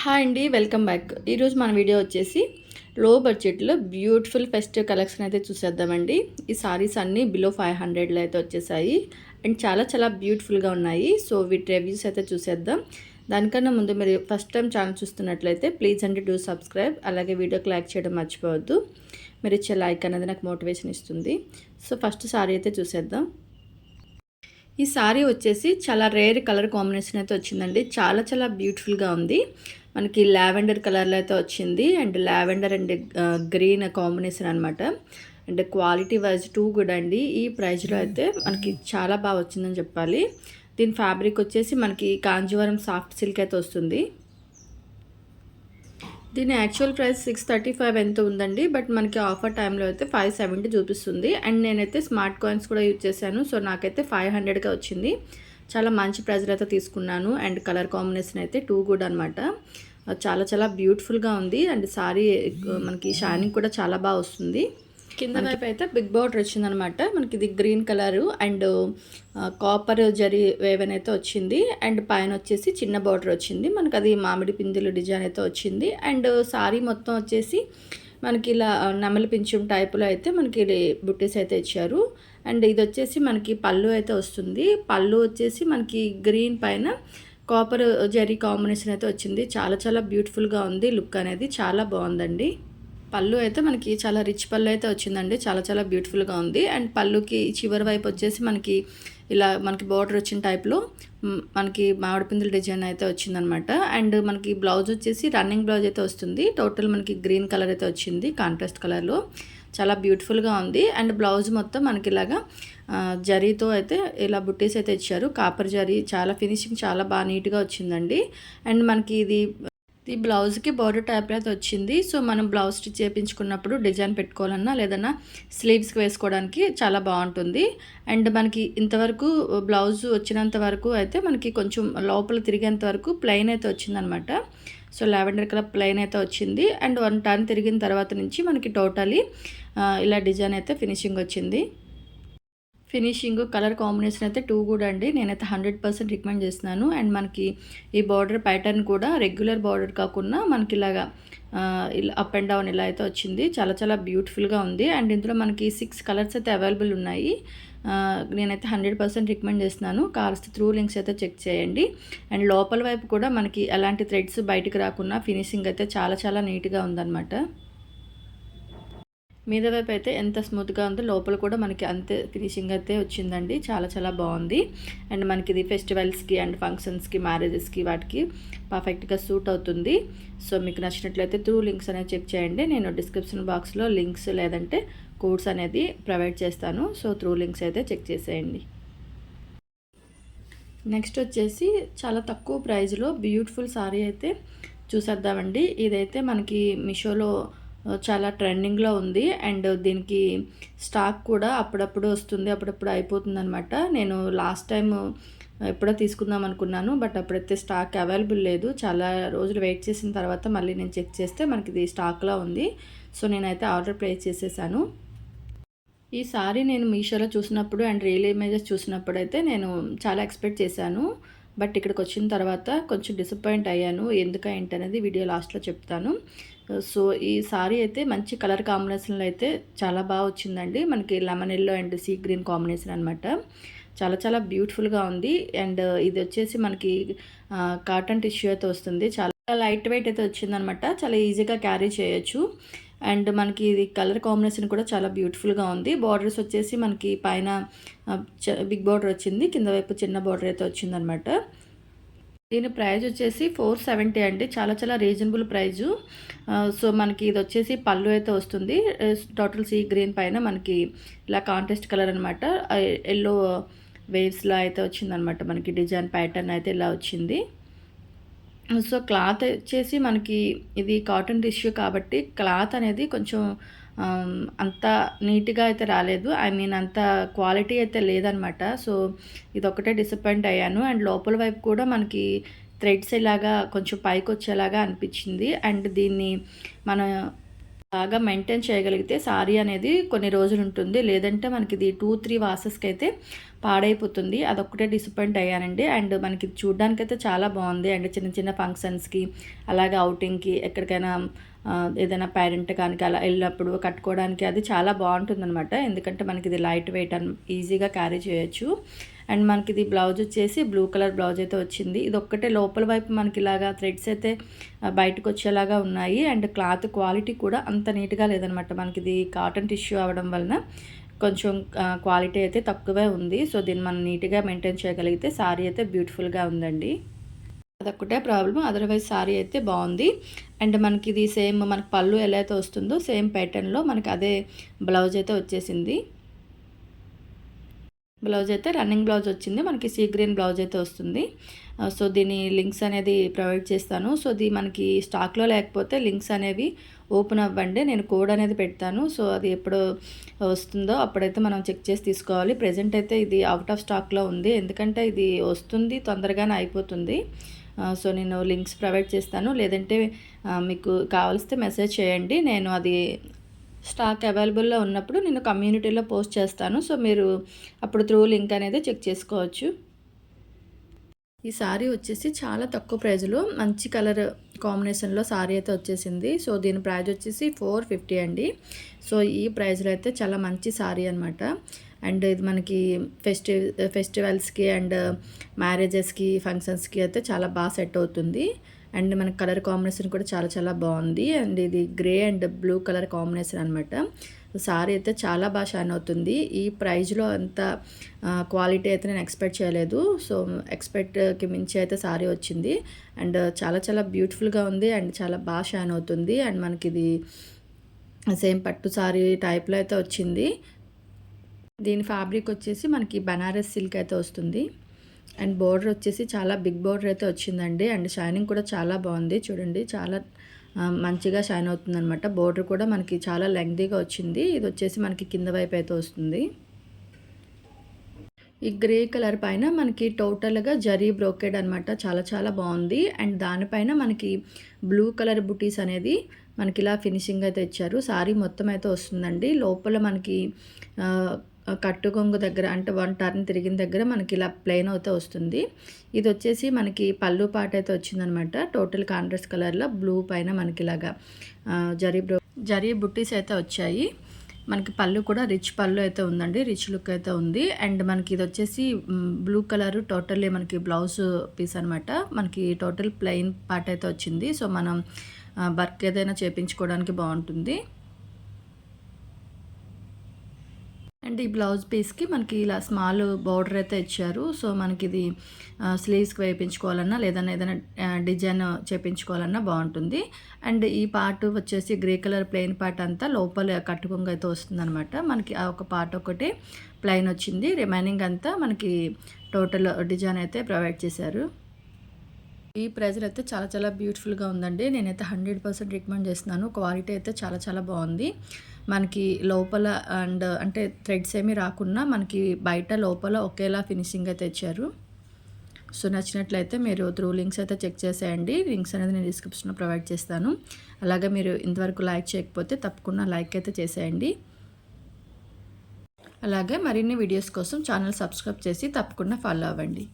Hi అండి, welcome back. ఈరోజు మన వీడియో వచ్చేసి లో బడ్జెట్లో బ్యూటిఫుల్ ఫెస్టివ్ కలెక్షన్ అయితే చూసేద్దామండి. ఈ సారీస్ అన్నీ బిలో 500లో అయితే వచ్చేసాయి అండ్ చాలా చాలా బ్యూటిఫుల్గా ఉన్నాయి. సో వీటి రివ్యూస్ అయితే చూసేద్దాం. దానికన్నా ముందు మీరు ఫస్ట్ టైం ఛానల్ చూస్తున్నట్లయితే ప్లీజ్ అండి డూ సబ్స్క్రైబ్. అలాగే వీడియోకి లైక్ చేయడం మర్చిపోవద్దు. మీరు ఇచ్చే లైక్ అనేది నాకు మోటివేషన్ ఇస్తుంది. సో ఫస్ట్ సారీ అయితే చూసేద్దాం. ఈ సారీ వచ్చేసి చాలా రేర్ కలర్ కాంబినేషన్ అయితే వచ్చిందండి. చాలా చాలా బ్యూటిఫుల్గా ఉంది. మనకి లావెండర్ కలర్లో అయితే వచ్చింది and lavender and green combination అనమాట. And quality wise too good అండి. ఈ ప్రైస్లో అయితే మనకి చాలా బాగా వచ్చిందని చెప్పాలి. దీని ఫ్యాబ్రిక్ వచ్చేసి మనకి కాంజీవరం సాఫ్ట్ సిల్క్ అయితే వస్తుంది. దీని యాక్చువల్ ప్రైస్ 635 ఎంత ఉందండి. బట్ మనకి ఆఫర్ టైంలో అయితే 570 చూపిస్తుంది. అండ్ నేనైతే స్మార్ట్ కాయిన్స్ కూడా యూజ్ చేశాను. సో నాకైతే 500గా వచ్చింది. చాలా మంచి ప్రైస్లో అయితే తీసుకున్నాను. అండ్ కలర్ కాంబినేషన్ అయితే టూ గుడ్ అనమాట. చాలా చాలా బ్యూటిఫుల్గా ఉంది. అండ్ సారీ మనకి షైనింగ్ కూడా చాలా బాగా వస్తుంది. కింద వైపు అయితే బిగ్ బార్డర్ వచ్చిందనమాట. మనకి ఇది green colour and copper zari woven అయితే వచ్చింది. అండ్ పైన వచ్చేసి చిన్న బార్డర్ వచ్చింది. మనకి అది మామిడి పిందెలు డిజైన్ అయితే వచ్చింది. అండ్ సారీ మొత్తం వచ్చేసి మనకి ఇలా నెమలి పింఛం టైపులో అయితే మనకి బుట్టీస్ అయితే ఇచ్చారు. అండ్ ఇది వచ్చేసి మనకి పళ్ళు అయితే వస్తుంది. పళ్ళు వచ్చేసి మనకి గ్రీన్ పైన కాపర్ జరీ కాంబినేషన్ అయితే వచ్చింది. చాలా చాలా బ్యూటిఫుల్గా ఉంది. లుక్ అనేది చాలా బాగుందండి. పళ్ళు అయితే మనకి చాలా రిచ్ పళ్ళు అయితే వచ్చిందండి. చాలా చాలా బ్యూటిఫుల్గా ఉంది. అండ్ పళ్ళుకి చివరి వైపు వచ్చేసి మనకి ఇలా మనకి బార్డర్ వచ్చిన టైప్లో మనకి మామిడి పిందుల డిజైన్ అయితే వచ్చిందనమాట. అండ్ మనకి బ్లౌజ్ వచ్చేసి రన్నింగ్ బ్లౌజ్ అయితే వస్తుంది. టోటల్ మనకి గ్రీన్ కలర్ అయితే వచ్చింది కాంట్రాస్ట్ కలర్లో. చాలా బ్యూటిఫుల్గా ఉంది. అండ్ బ్లౌజ్ మొత్తం మనకి ఇలాగా జరీతో అయితే ఇలా బుట్టీస్ అయితే ఇచ్చారు. కాపర్ జరీ చాలా ఫినిషింగ్ చాలా బాగా నీట్గా వచ్చిందండి. అండ్ మనకి ఇది ఈ బ్లౌజ్కి బార్డర్ టైప్ అయితే వచ్చింది. సో మనం బ్లౌజ్ స్టిచ్ చేయించుకున్నప్పుడు డిజైన్ పెట్టుకోవాలన్నా లేదన్నా స్లీవ్స్కి వేసుకోవడానికి చాలా బాగుంటుంది. అండ్ మనకి ఇంతవరకు బ్లౌజ్ వచ్చినంత వరకు అయితే మనకి కొంచెం లోపల తిరిగేంత వరకు ప్లెయిన్ అయితే వచ్చిందనమాట. సో లావెండర్ కలర్ ప్లెయిన్ అయితే వచ్చింది. అండ్ 1 టర్న్ తిరిగిన తర్వాత నుంచి మనకి టోటలీ ఇలా డిజైన్ అయితే ఫినిషింగ్ వచ్చింది. ఫినిషింగ్ కలర్ కాంబినేషన్ అయితే టూ గుడ్ అండి. నేనైతే 100% రికమెండ్ చేస్తున్నాను. అండ్ మనకి ఈ బార్డర్ ప్యాటర్న్ కూడా రెగ్యులర్ బార్డర్ కాకుండా మనకి ఇలాగా ఇలా అప్ అండ్ డౌన్ ఇలా అయితే వచ్చింది. చాలా చాలా బ్యూటిఫుల్గా ఉంది. అండ్ ఇందులో మనకి 6 కలర్స్ అయితే అవైలబుల్ ఉన్నాయి. నేనైతే 100% రికమెండ్ చేస్తున్నాను. కావాల్సి త్రూ లింక్స్ అయితే చెక్ చేయండి. అండ్ లోపల వైపు కూడా మనకి ఎలాంటి థ్రెడ్స్ బయటకు రాకుండా ఫినిషింగ్ అయితే చాలా చాలా నీట్గా ఉందన్నమాట. మీద వైపు అయితే ఎంత స్మూత్గా ఉందో లోపల కూడా మనకి అంతే ఫినిషింగ్ అయితే వచ్చిందండి. చాలా చాలా బాగుంది. అండ్ మనకి ఇది ఫెస్టివల్స్కి అండ్ ఫంక్షన్స్కి మ్యారేజెస్కి వాటికి పర్ఫెక్ట్గా సూట్ అవుతుంది. సో మీకు నచ్చినట్లయితే త్రూ లింక్స్ అనేది చెక్ చేయండి. నేను డిస్క్రిప్షన్ బాక్స్లో లింక్స్ లేదంటే కోడ్స్ అనేది ప్రొవైడ్ చేస్తాను. సో త్రూ లింక్స్ అయితే చెక్ చేసేయండి. నెక్స్ట్ వచ్చేసి చాలా తక్కువ ప్రైస్లో బ్యూటిఫుల్ సారీ అయితే చూసేద్దామండి. ఇదైతే మనకి మీషోలో చాలా ట్రెండింగ్లో ఉంది. అండ్ దీనికి స్టాక్ కూడా అప్పుడప్పుడు వస్తుంది, అప్పుడప్పుడు అయిపోతుంది అనమాట. నేను లాస్ట్ టైం ఎప్పుడో తీసుకుందాం అనుకున్నాను. బట్ అప్పుడైతే స్టాక్ అవైలబుల్ లేదు. చాలా రోజులు వెయిట్ చేసిన తర్వాత మళ్ళీ నేను చెక్ చేస్తే మనకి ఇది స్టాక్లో ఉంది. సో నేనైతే ఆర్డర్ ప్లేస్ చేసేసాను. ఈ సారీ నేను మీషోలో చూసినప్పుడు అండ్ రియల్ ఇమేజెస్ చూసినప్పుడు అయితే నేను చాలా ఎక్స్పెక్ట్ చేశాను. బట్ ఇక్కడికి వచ్చిన తర్వాత కొంచెం డిసప్పాయింట్ అయ్యాను. ఎందుకు ఏంటి అనేది వీడియో లాస్ట్లో చెప్తాను. సో ఈ సారీ అయితే మంచి కలర్ కాంబినేషన్లో అయితే చాలా బాగా వచ్చిందండి. మనకి lemon yellow and sea green combination అనమాట. చాలా చాలా బ్యూటిఫుల్గా ఉంది. అండ్ ఇది వచ్చేసి మనకి కాటన్ టిష్యూ అయితే వస్తుంది. చాలా లైట్ వెయిట్ అయితే వచ్చిందనమాట. చాలా ఈజీగా క్యారీ చేయొచ్చు. అండ్ మనకి ఇది కలర్ కాంబినేషన్ కూడా చాలా బ్యూటిఫుల్గా ఉంది. బార్డర్స్ వచ్చేసి మనకి పైన బిగ్ బార్డర్ వచ్చింది, కింద వైపు చిన్న బార్డర్ అయితే వచ్చిందనమాట. దీని ప్రైస్ వచ్చేసి 470 అండి. చాలా చాలా రీజనబుల్ ప్రైజు. సో మనకి ఇది వచ్చేసి పళ్ళు అయితే వస్తుంది. టోటల్ సీ గ్రీన్ పైన మనకి ఇలా కాంట్రాస్ట్ కలర్ అనమాట. ఎల్లో వేవ్స్లా అయితే వచ్చిందనమాట. మనకి డిజైన్ ప్యాటర్న్ అయితే ఇలా వచ్చింది. సో క్లాత్ వచ్చేసి మనకి ఇది కాటన్ టిష్యూ కాబట్టి క్లాత్ అనేది కొంచెం అంత నీట్గా అయితే రాలేదు. ఐ మీన్ అంత క్వాలిటీ అయితే లేదనమాట. సో ఇదొక్కటే డిసప్పాయింట్ అయ్యాను. అండ్ లోపల వైపు కూడా మనకి థ్రెడ్స్ ఇలాగా కొంచెం పైకి వచ్చేలాగా అనిపించింది. అండ్ దీన్ని మన బాగా మెయింటైన్ చేయగలిగితే సారీ అనేది కొన్ని రోజులు ఉంటుంది. లేదంటే మనకి ఇది 2-3 వాషెస్‌కి అయితే పాడైపోతుంది. అదొక్కటే డిసప్పాయింట్ అయ్యానండి. అండ్ మనకి చూడ్డానికైతే చాలా బాగుంది. అండ్ చిన్న చిన్న ఫంక్షన్స్‌కి అలాగే ఔటింగ్‌కి ఎక్కడికైనా ఏదైనా పేరెంట్ కానికి అలా వెళ్ళినప్పుడు కట్టుకోవడానికి అది చాలా బాగుంటుందన్నమాట. ఎందుకంటే మనకి ఇది లైట్ వెయిట్ అండ్ ఈజీగా క్యారీ చేయొచ్చు. అండ్ మనకి ఇది బ్లౌజ్ వచ్చేసి బ్లూ కలర్ బ్లౌజ్ అయితే వచ్చింది. ఇది ఒక్కటే లోపల వైపు మనకి ఇలాగా థ్రెడ్స్ అయితే బయటకు వచ్చేలాగా ఉన్నాయి. అండ్ క్లాత్ క్వాలిటీ కూడా అంత నీట్గా లేదనమాట. మనకి ఇది కాటన్ టిష్యూ అవ్వడం వలన కొంచెం క్వాలిటీ అయితే తక్కువే ఉంది. సో దీన్ని మనం నీట్గా మెయింటైన్ చేయగలిగితే సారీ అయితే బ్యూటిఫుల్గా ఉందండి. అదొక్కటే ప్రాబ్లమ్. అదర్వైజ్ సారీ అయితే బాగుంది. అండ్ మనకి ఇది సేమ్ మనకి పళ్ళు ఎలా అయితే వస్తుందో సేమ్ ప్యాటర్న్లో మనకి అదే బ్లౌజ్ అయితే వచ్చేసింది. బ్లౌజ్ అయితే రన్నింగ్ బ్లౌజ్ వచ్చింది. మనకి సీ గ్రీన్ బ్లౌజ్ అయితే వస్తుంది. సో దీని లింక్స్ అనేది ప్రొవైడ్ చేస్తాను. సో ఇది మనకి స్టాక్లో లేకపోతే లింక్స్ అనేవి ఓపెన్ అవ్వండి. నేను కోడ్ అనేది పెడతాను. సో అది ఎప్పుడు వస్తుందో అప్పుడైతే మనం చెక్ చేసి తీసుకోవాలి. ప్రెజెంట్ అయితే ఇది అవుట్ ఆఫ్ స్టాక్లో ఉంది. ఎందుకంటే ఇది వస్తుంది తొందరగానే అయిపోతుంది. సో నేను లింక్స్ ప్రొవైడ్ చేస్తాను. లేదంటే మీకు కావాల్సితే మెసేజ్ చేయండి. నేను అది స్టాక్ అవైలబుల్లో ఉన్నప్పుడు నేను కమ్యూనిటీలో పోస్ట్ చేస్తాను. సో మీరు అప్పుడు త్రూ లింక్ అనేది చెక్ చేసుకోవచ్చు. ఈ సారీ వచ్చేసి చాలా తక్కువ ప్రైజ్లో మంచి కలర్ కాంబినేషన్లో సారీ అయితే వచ్చేసింది. సో దీని ప్రైజ్ వచ్చేసి 450 అండి. సో ఈ ప్రైజ్లో అయితే చాలా మంచి సారీ అనమాట. అండ్ ఇది మనకి ఫెస్టివల్స్కి అండ్ మ్యారేజెస్కి ఫంక్షన్స్కి అయితే చాలా బాగా సెట్ అవుతుంది. అండ్ మనకి కలర్ కాంబినేషన్ కూడా చాలా చాలా బాగుంది. అండ్ ఇది grey and blue colour combination అనమాట. సారీ అయితే చాలా బాగా షైన్ అవుతుంది. ఈ ప్రైజ్లో అంత క్వాలిటీ అయితే నేను ఎక్స్పెక్ట్ చేయలేదు. సో ఎక్స్పెక్ట్కి మించి అయితే సారీ వచ్చింది. అండ్ చాలా చాలా బ్యూటిఫుల్గా ఉంది. అండ్ చాలా బాగా షైన్ అవుతుంది. అండ్ మనకి ఇది సేమ్ పట్టు సారీ టైప్లో అయితే వచ్చింది. దీని ఫ్యాబ్రిక్ వచ్చేసి మనకి బనారస్ సిల్క్ అయితే వస్తుంది. అండ్ బోర్డర్ వచ్చేసి చాలా బిగ్ బోర్డర్ అయితే వచ్చిందండి. అండ్ షైనింగ్ కూడా చాలా బాగుంది. చూడండి చాలా మంచిగా షైన్ అవుతుంది అనమాట. బోర్డర్ కూడా మనకి చాలా లెంగ్తీగా వచ్చింది. ఇది వచ్చేసి మనకి కింద వైపు అయితే వస్తుంది. ఈ గ్రే కలర్ పైన మనకి టోటల్గా జరీ బ్రోకెడ్ అనమాట. చాలా చాలా బాగుంది. అండ్ దానిపైన మనకి బ్లూ కలర్ బుటీస్ అనేది మనకి ఇలా ఫినిషింగ్ అయితే ఇచ్చారు. సారీ మొత్తం అయితే వస్తుందండి. లోపల మనకి కట్టుకొంగు దగ్గర అంటే 1 టర్న్ తిరిగిన దగ్గర మనకి ఇలా ప్లెయిన్ అయితే వస్తుంది. ఇది వచ్చేసి మనకి పళ్ళు పాట అయితే వచ్చిందనమాట. టోటల్ కాంట్రాస్ట్ కలర్లో బ్లూ పైన మనకి ఇలాగా జరీ బుట్టీస్ అయితే వచ్చాయి. మనకి పళ్ళు కూడా రిచ్ పళ్ళు అయితే ఉందండి. రిచ్ లుక్ అయితే ఉంది. అండ్ మనకి ఇది వచ్చేసి బ్లూ కలర్ టోటల్లీ మనకి బ్లౌజ్ పీస్ అనమాట. మనకి టోటల్ ప్లెయిన్ పార్ట్ అయితే వచ్చింది. సో మనం వర్క్ ఏదైనా చేయించుకోవడానికి బాగుంటుంది. అండ్ ఈ బ్లౌజ్ పీస్కి మనకి ఇలా స్మాల్ బార్డర్ అయితే ఇచ్చారు. సో మనకి ఇది స్లీవ్స్కి వేయించుకోవాలన్నా లేదన్నా ఏదైనా డిజైన్ చేయించుకోవాలన్నా బాగుంటుంది. అండ్ ఈ పార్ట్ వచ్చేసి గ్రే కలర్ ప్లెయిన్ పార్ట్ అంతా లోపల కట్టుకొంగ అయితే వస్తుందన్నమాట. మనకి ఆ ఒక పార్ట్ ఒకటి ప్లెయిన్ వచ్చింది. రిమైనింగ్ అంతా మనకి టోటల్ డిజైన్ అయితే ప్రొవైడ్ చేశారు. ఈ ప్రైజర్ అయితే చాలా చాలా బ్యూటిఫుల్గా ఉందండి. నేనైతే 100% రికమెండ్ చేస్తున్నాను. క్వాలిటీ అయితే చాలా చాలా బాగుంది. మనకి లోపల అండ్ అంటే థ్రెడ్స్ ఏమీ రాకుండా మనకి బయట లోపల ఒకేలా ఫినిషింగ్ అయితే ఇచ్చారు. సో నచ్చినట్లయితే మీరు త్రూ లింక్స్ అయితే చెక్ చేసేయండి. లింక్స్ అనేది నేను డిస్క్రిప్షన్లో ప్రొవైడ్ చేస్తాను. అలాగే మీరు ఇంతవరకు లైక్ చేయకపోతే తప్పకుండా లైక్ అయితే చేసేయండి. అలాగే మరిన్ని వీడియోస్ కోసం ఛానల్ సబ్స్క్రైబ్ చేసి తప్పకుండా ఫాలో అవ్వండి.